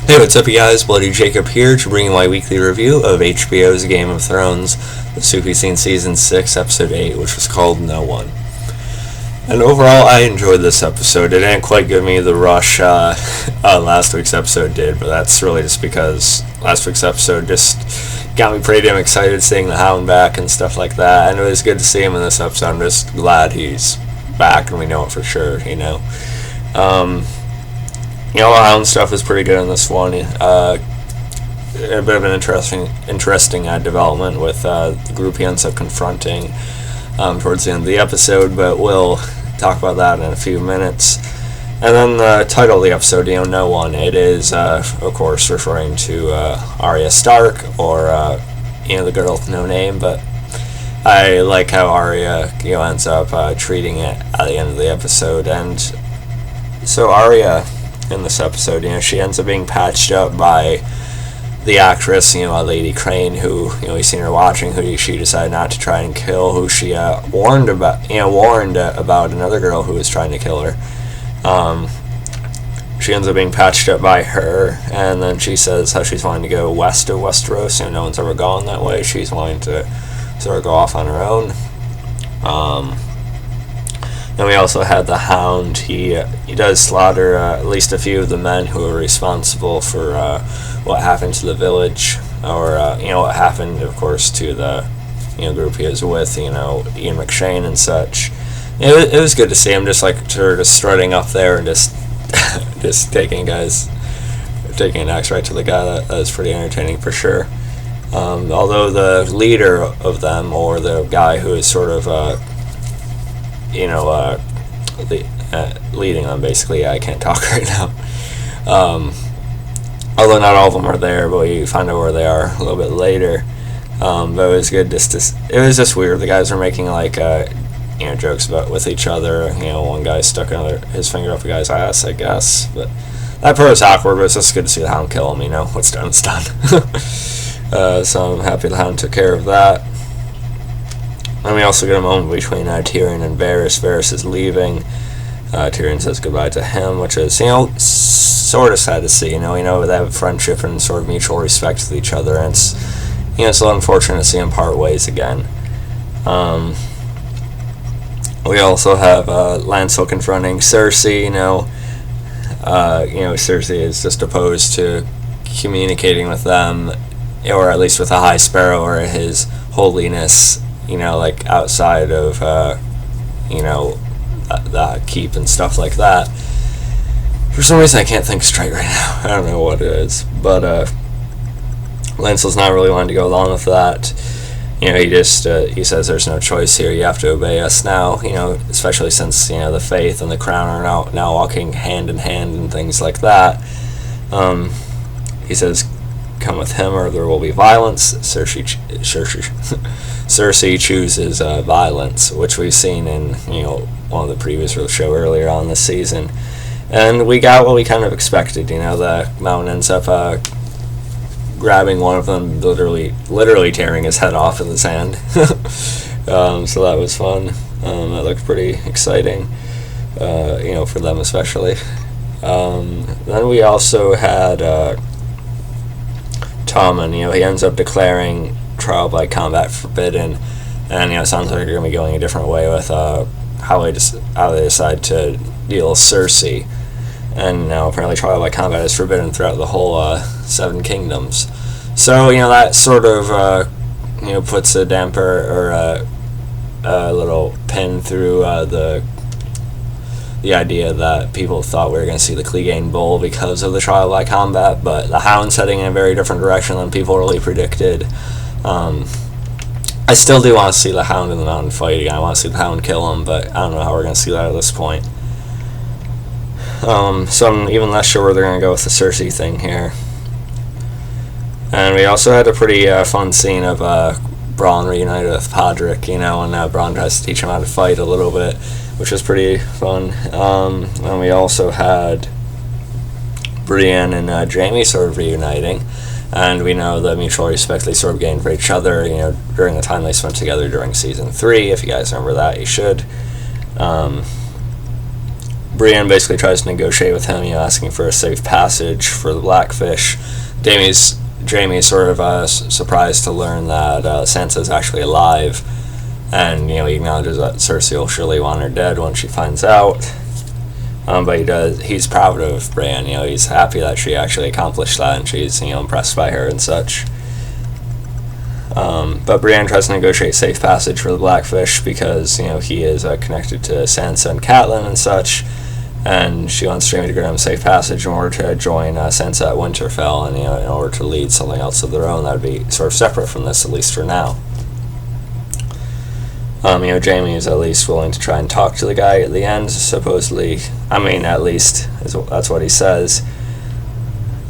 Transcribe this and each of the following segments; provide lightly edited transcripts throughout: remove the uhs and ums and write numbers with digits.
Hey, what's up, you guys? Bloody Jacob here to bring you my weekly review of HBO's Game of Thrones, the Soupy Scene Season 6, Episode 8, which was called No One. And overall, I enjoyed this episode. It didn't quite give me the rush last week's episode did, but that's really just because last week's episode just got me pretty damn excited seeing the Hound back and stuff like that, and it was good to see him in this episode. I'm just glad he's back, and we know it for sure, you know. The Hound stuff is pretty good in this one. A bit of an interesting development with the group he ends up confronting towards the end of the episode, but we'll talk about that in a few minutes. And then the title of the episode, No One. It is, of course, referring to Arya Stark, or the girl with no name. But I like how Arya ends up treating it at the end of the episode. And so Arya, in this episode, she ends up being patched up by the actress, Lady Crane, who, we've seen her watching, who she decided not to try and kill, who she warned about another girl who was trying to kill her. She ends up being patched up by her, and then she says how she's wanting to go west of Westeros. No one's ever gone that way. She's wanting to sort of go off on her own. Then we also had the Hound. He does slaughter at least a few of the men who are responsible for what happened to the village, or what happened, of course, to the group he was with, Ian McShane and such. It was good to see him just sort of strutting up there and just taking an axe right to the guy. That was pretty entertaining for sure. Although the leader of them, or the guy who is sort of leading them, basically, I can't talk right now. Although not all of them are there, but we find out where they are a little bit later. But it was good it was just weird. The guys were making jokes with each other. One guy stuck his finger up a guy's ass, I guess. But that part was awkward, but it's just good to see the Hound kill him. What's done is done. So I'm happy the Hound took care of that. And we also get a moment between Tyrion and Varys. Varys is leaving. Tyrion says goodbye to him, which is, sort of sad to see. We know they have friendship and sort of mutual respect with each other, and it's a little unfortunate to see them part ways again. We also have Lancel confronting Cersei. Cersei is just opposed to communicating with them, or at least with the High Sparrow or His Holiness, outside of, the keep and stuff like that. For some reason, I can't think straight right now. I don't know what it is. But, Lancel's not really wanting to go along with that. He says there's no choice here. You have to obey us now, especially since, the faith and the crown are now walking hand in hand and things like that. He says, come with him or there will be violence. Cersei chooses violence, which we've seen in one of the previous show earlier on this season, and we got what we kind of expected. The Mountain ends up grabbing one of them, literally tearing his head off in the sand. So that was fun. That looked pretty exciting, for them especially. Then we also had Tommen. He ends up declaring trial by combat forbidden, and it sounds like they're going to be going a different way with how they decide to deal with Cersei. And now apparently trial by combat is forbidden throughout the whole 7 kingdoms. So that sort of puts a damper, or a little pin through the idea that people thought we were going to see the Clegane Bull because of the trial by combat, but the Hound's heading in a very different direction than people really predicted. I still do want to see the Hound in the Mountain fight again. I want to see the Hound kill him, but I don't know how we're going to see that at this point. So I'm even less sure where they're going to go with the Cersei thing here. And we also had a pretty fun scene of Bronn reunited with Podrick, and Bronn tries to teach him how to fight a little bit, which was pretty fun. And we also had Brienne and Jaime sort of reuniting, and we know the mutual respect they sort of gained for each other, during the time they spent together during Season 3. If you guys remember that, you should. Brienne basically tries to negotiate with him, asking for a safe passage for the Blackfish. Jaime's sort of surprised to learn that Sansa's actually alive, and he acknowledges that Cersei will surely want her dead when she finds out. But he's proud of Brienne. He's happy that she actually accomplished that, and she's impressed by her and such. But Brienne tries to negotiate safe passage for the Blackfish because he is connected to Sansa and Catelyn and such, and she wants Jaime to grant him safe passage in order to join Sansa at Winterfell, and in order to lead something else of their own that would be sort of separate from this, at least for now. Jaime is at least willing to try and talk to the guy at the end, supposedly. At least that's what he says.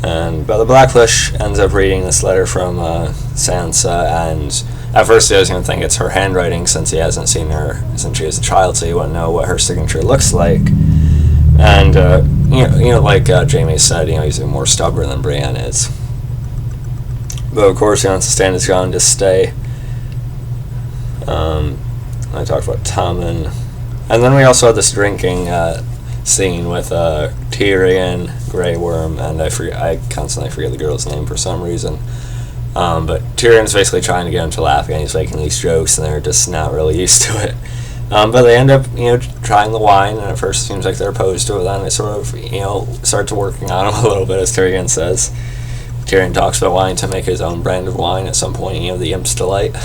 But the Blackfish ends up reading this letter from Sansa, and at first he doesn't even think it's her handwriting since he hasn't seen her since she was a child, so he wouldn't know what her signature looks like. And like Jaime said, he's more stubborn than Brienne is. But of course, he wants to stand his ground to stay. I talked about Tommen, and then we also had this drinking scene with Tyrion, Grey Worm, and I constantly forget the girl's name for some reason. But Tyrion's basically trying to get him to laugh, and he's making these jokes, and they're just not really used to it. But they end up, trying the wine, and at first it seems like they're opposed to it. Then they sort of, start to working on him a little bit, as Tyrion says. Tyrion talks about wanting to make his own brand of wine at some point, the Imp's Delight.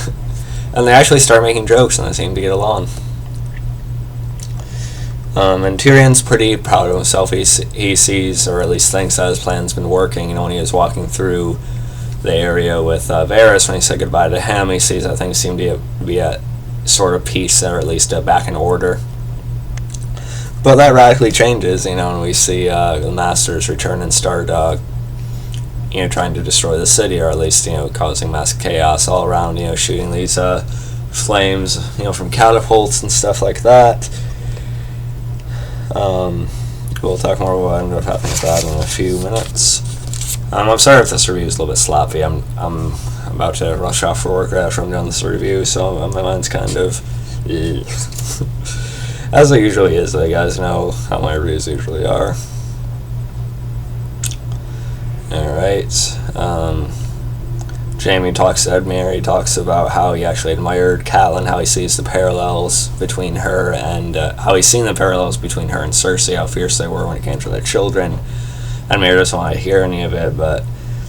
And they actually start making jokes, and they seem to get along. And Tyrion's pretty proud of himself. He sees, or at least thinks, that his plan's been working. When he was walking through the area with Varys, when he said goodbye to him, he sees that things seem to be at sort of peace, or at least back in order. But that radically changes, when we see the Masters return and start, trying to destroy the city, or at least, causing mass chaos all around, shooting these flames, from catapults and stuff like that. We'll talk more about what ended up happening with that in a few minutes. I'm sorry if this review is a little bit sloppy. I'm about to rush off for work right after I'm done this review, so my mind's kind of as it usually is. You guys know how my reviews usually are. Alright. Jaime talks to Edmure. He talks about how he actually admired Catelyn, how he sees the parallels between her, and how he's seen the parallels between her and Cersei, how fierce they were when it came to their children. Edmure doesn't want to hear any of it, but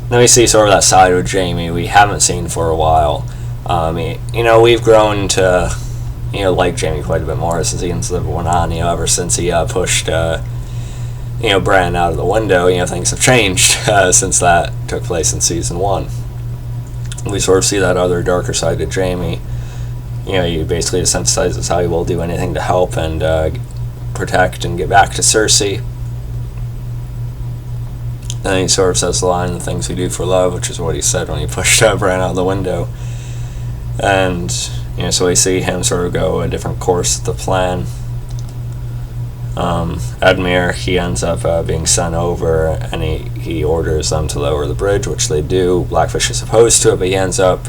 then we see sort of that side of Jaime we haven't seen for a while. We've grown to, like Jaime quite a bit more as the seasons went on, ever since he pushed Bran out of the window. Things have changed since that took place in season 1. We sort of see that other darker side to Jaime. He basically just emphasizes how he will do anything to help and protect and get back to Cersei. And he sort of says the line, "The things we do for love," which is what he said when he pushed Bran out of the window. And so we see him sort of go a different course with the plan. Edmure, he ends up being sent over, and he orders them to lower the bridge, which they do. Blackfish is opposed to it, but he ends up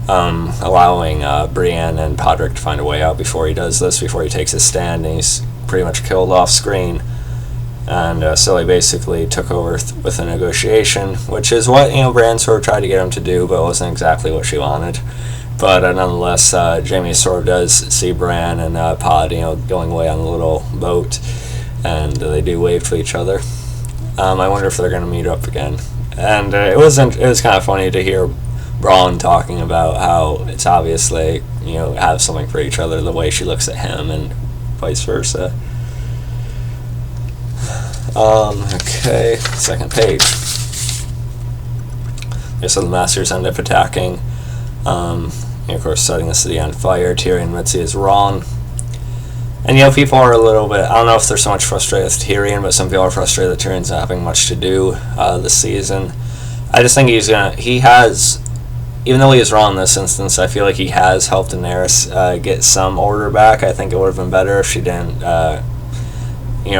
allowing Brienne and Podrick to find a way out before he does this, before he takes his stand, and he's pretty much killed off screen. And so he basically took over with a negotiation, which is what Bran sort of tried to get him to do, but it wasn't exactly what she wanted. But nonetheless, Jaime sort of does see Bran and Pod, going away on the little boat, and they do wave to each other. I wonder if they're going to meet up again. And it was kind of funny to hear Bronn talking about how it's obvious they have something for each other, the way she looks at him and vice versa. Okay, second page. So the Masters end up attacking. Of course, setting the city on fire. Tyrion admits he is wrong. And, people are a little bit, I don't know if they're so much frustrated with Tyrion, but some people are frustrated that Tyrion's not having much to do this season. I just think he has, even though he is wrong in this instance, I feel like he has helped Daenerys get some order back. I think it would have been better if she didn't,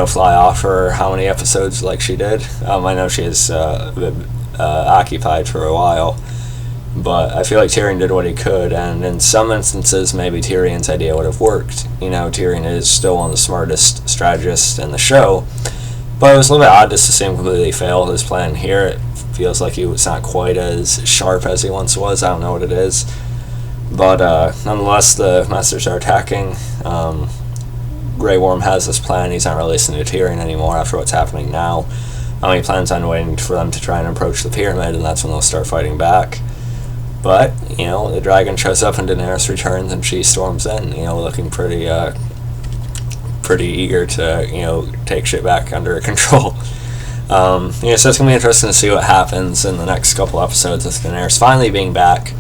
fly off for how many episodes like she did. I know she is occupied for a while. But I feel like Tyrion did what he could, and in some instances, maybe Tyrion's idea would have worked. Tyrion is still one of the smartest strategists in the show, but it was a little bit odd just to see him completely fail his plan here. It feels like he was not quite as sharp as he once was. I don't know what it is. But nonetheless, the Masters are attacking. Grey Worm has this plan. He's not really listening to Tyrion anymore after what's happening now. He plans on waiting for them to try and approach the pyramid, and that's when they'll start fighting back. But, the dragon shows up and Daenerys returns and she storms in, looking pretty eager to, take shit back under control. So it's going to be interesting to see what happens in the next couple episodes with Daenerys finally being back.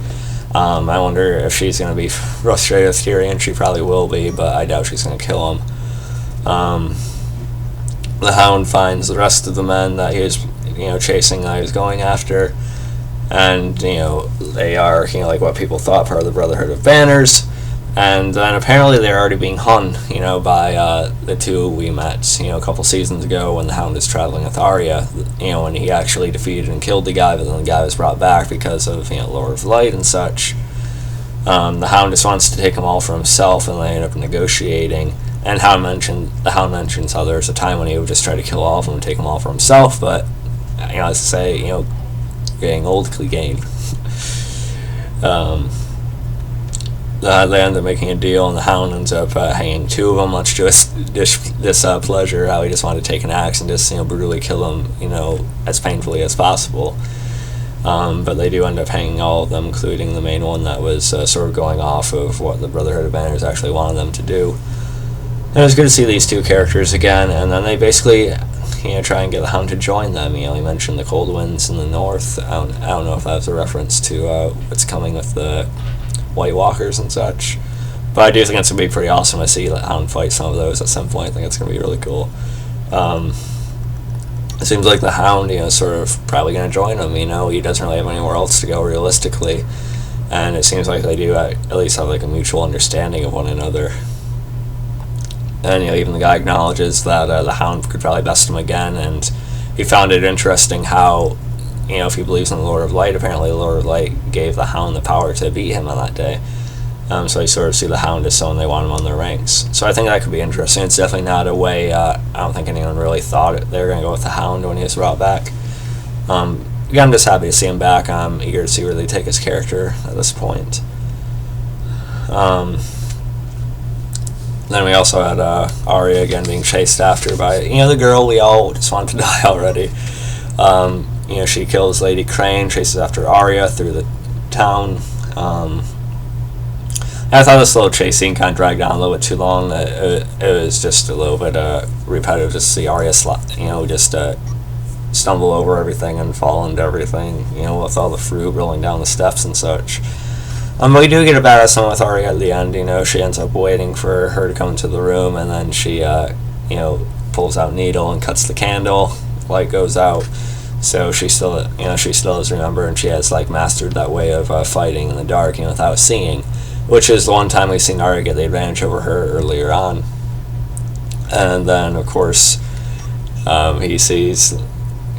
I wonder if she's going to be frustrated with Tyrion. She probably will be, but I doubt she's going to kill him. The Hound finds the rest of the men that he was, chasing, that he was going after. And, they are, like what people thought, part of the Brotherhood of Banners. And then apparently they're already being hung, by the two we met, a couple seasons ago when the Hound was traveling with Arya, when he actually defeated and killed the guy, but then the guy was brought back because of, Lord of Light and such. The Hound just wants to take them all for himself, and they end up negotiating. And the Hound mentions how there's a time when he would just try to kill all of them and take them all for himself, but, as to say, getting old game. They end up making a deal, and the Hound ends up hanging two of them, much to his displeasure. How he just wanted to take an axe and just brutally kill them, as painfully as possible. But they do end up hanging all of them, including the main one that was sort of going off of what the Brotherhood of Banners actually wanted them to do. And it was good to see these two characters again, and then they basically try and get the Hound to join them. He mentioned the cold winds in the north. I don't know if that was a reference to what's coming with the White Walkers and such. But I do think it's going to be pretty awesome to see the Hound fight some of those at some point. I think it's going to be really cool. It seems like the Hound, sort of probably going to join him. He doesn't really have anywhere else to go realistically. And it seems like they do at least have like a mutual understanding of one another. And even the guy acknowledges that the Hound could probably best him again, and he found it interesting how, if he believes in the Lord of Light, apparently the Lord of Light gave the Hound the power to beat him on that day. So you sort of see the Hound as someone they want him on their ranks. So I think that could be interesting. It's definitely not a way, I don't think anyone really thought they were going to go with the Hound when he was brought back. I'm just happy to see him back. I'm eager to see where they take his character at this point. Then we also had Arya again being chased after by, the girl we all just wanted to die already. She kills Lady Crane, chases after Arya through the town. I thought this little chase scene kind of dragged on a little bit too long. It was just a little bit repetitive to see Arya just stumble over everything and fall into everything, with all the fruit rolling down the steps and such. But we do get a badass moment with Arya at the end. She ends up waiting for her to come into the room, and then she, pulls out needle and cuts the candle. Light goes out, so she still does remember, and she has mastered that way of fighting in the dark, without seeing, which is the one time we've seen Arya get the advantage over her earlier on. And then, of course, he sees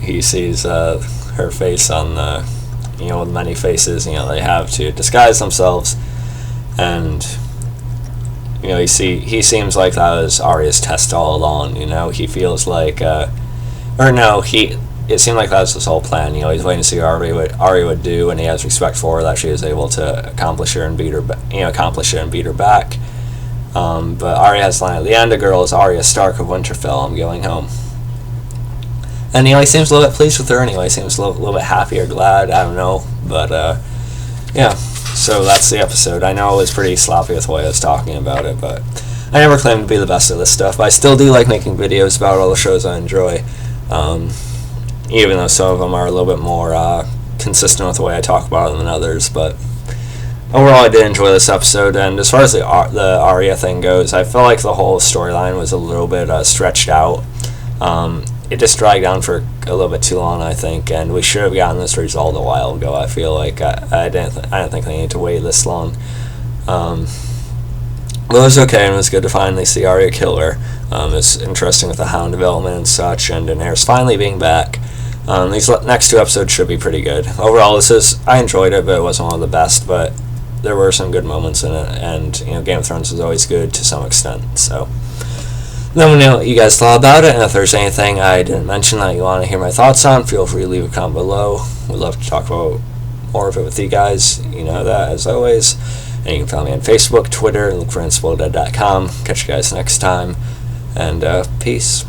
her face on the. With many faces, they have to disguise themselves, and he seems like that was Arya's test all along. He feels like, it seemed like that was his whole plan. He's waiting to see what Arya would do, and he has respect for her that she was able to accomplish it and beat her back. But Arya has the line at the end: "A girl is Arya Stark of Winterfell. I'm going home." And he seems a little bit pleased with her, and he seems a little bit happy or glad, I don't know, but yeah, so that's the episode. I know it was pretty sloppy with the way I was talking about it, but I never claim to be the best at this stuff, but I still do like making videos about all the shows I enjoy, even though some of them are a little bit more consistent with the way I talk about them than others. But overall, I did enjoy this episode, and as far as the Arya thing goes, I felt like the whole storyline was a little bit stretched out. It just dragged on for a little bit too long, I think, and we should have gotten this result a while ago. I feel like I didn't think they needed to wait this long. But it was okay, and it was good to finally see Arya kill her. It's interesting with the Hound development and such, and Daenerys finally being back. These next 2 episodes should be pretty good. Overall, I enjoyed it, but it wasn't one of the best, but there were some good moments in it, and Game of Thrones is always good to some extent. So let me know what you guys thought about it, and if there's anything I didn't mention that you want to hear my thoughts on, feel free to leave a comment below. We'd love to talk about more of it with you guys. You know that, as always. And you can follow me on Facebook, Twitter, and look for InSpoilDead.com. Catch you guys next time, and peace.